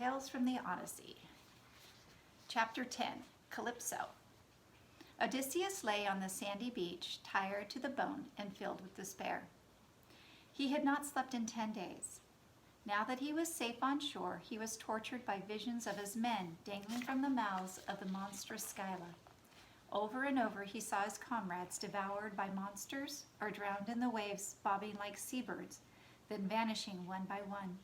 Tales from the Odyssey. Chapter 10, Calypso. Odysseus lay on the sandy beach, tired to the bone and filled with despair. He had not slept in 10 days. Now that he was safe on shore, he was tortured by visions of his men dangling from the mouths of the monstrous Scylla. Over and over he saw his comrades devoured by monsters or drowned in the waves, bobbing like seabirds, then vanishing one by one.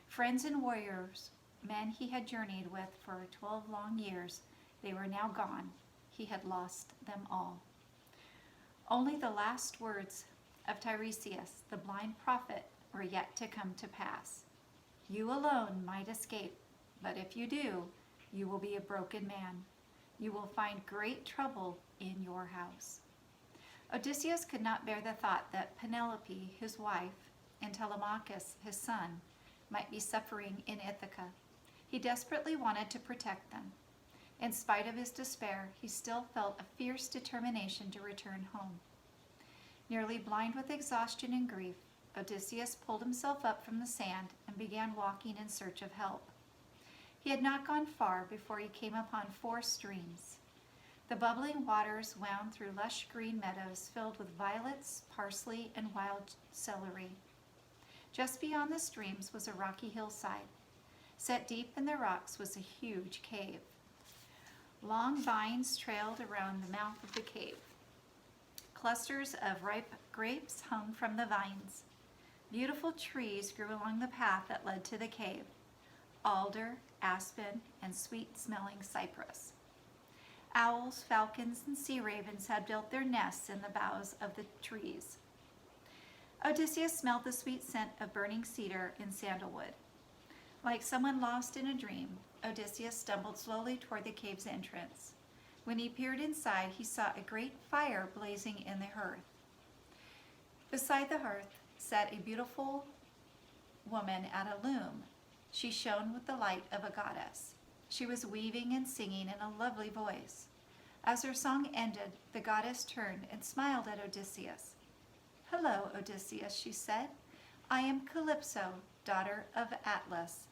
Friends and warriors, men he had journeyed with for 12 long years, they were now gone. He had lost them all. Only the last words of Tiresias, the blind prophet, were yet to come to pass. You alone might escape, but if you do, you will be a broken man. You will find great trouble in your house. Odysseus could not bear the thought that Penelope, his wife, and Telemachus, his son, might be suffering in Ithaca. He desperately wanted to protect them. In spite of his despair, he still felt a fierce determination to return home. Nearly blind with exhaustion and grief, Odysseus pulled himself up from the sand and began walking in search of help. He had not gone far before he came upon 4 streams. The bubbling waters wound through lush green meadows filled with violets, parsley, and wild celery. Just beyond the streams was a rocky hillside. Set deep in the rocks was a huge cave. Long vines trailed around the mouth of the cave. Clusters of ripe grapes hung from the vines. Beautiful trees grew along the path that led to the cave: alder, aspen, and sweet-smelling cypress. Owls, falcons, and sea ravens had built their nests in the boughs of the trees. Odysseus smelled the sweet scent of burning cedar and sandalwood. Like someone lost in a dream, Odysseus stumbled slowly toward the cave's entrance. When he peered inside, he saw a great fire blazing in the hearth. Beside the hearth sat a beautiful woman at a loom. She shone with the light of a goddess. She was weaving and singing in a lovely voice. As her song ended, the goddess turned and smiled at Odysseus. "Hello, Odysseus," she said. "I am Calypso, daughter of Atlas.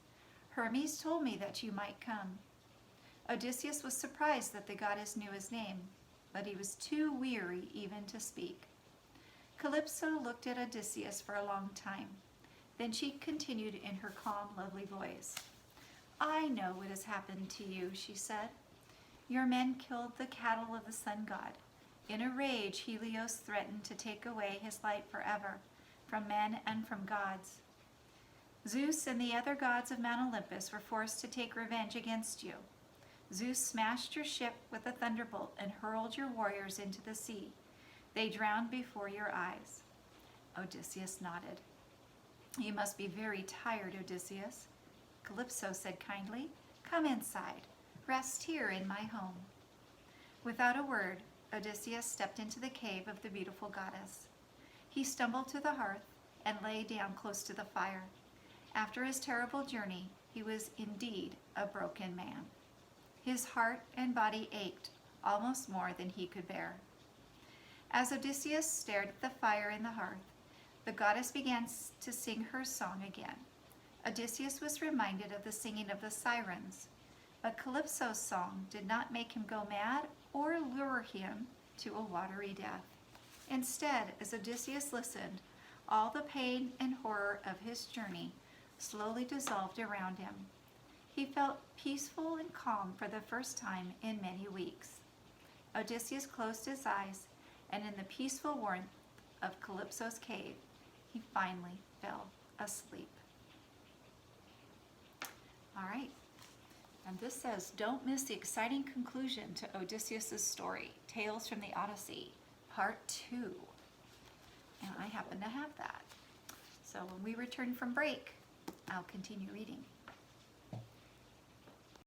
Hermes told me that you might come." Odysseus was surprised that the goddess knew his name, but he was too weary even to speak. Calypso looked at Odysseus for a long time. Then she continued in her calm, lovely voice. "I know what has happened to you," she said. "Your men killed the cattle of the sun god. In a rage, Helios threatened to take away his light forever, from men and from gods. Zeus and the other gods of Mount Olympus were forced to take revenge against you. Zeus smashed your ship with a thunderbolt and hurled your warriors into the sea. They drowned before your eyes." Odysseus nodded. "You must be very tired, Odysseus." Calypso said kindly, "Come inside. Rest here in my home." Without a word, Odysseus stepped into the cave of the beautiful goddess. He stumbled to the hearth and lay down close to the fire. After his terrible journey, he was indeed a broken man. His heart and body ached almost more than he could bear. As Odysseus stared at the fire in the hearth, the goddess began to sing her song again. Odysseus was reminded of the singing of the sirens, but Calypso's song did not make him go mad or lure him to a watery death. Instead, as Odysseus listened, all the pain and horror of his journey slowly dissolved around him. He felt peaceful and calm for the first time in many weeks. Odysseus closed his eyes, and in the peaceful warmth of Calypso's cave, he finally fell asleep. All right, and this says, don't miss the exciting conclusion to Odysseus' story, Tales from the Odyssey, Part 2. And I happen to have that. So when we return from break, I'll continue reading.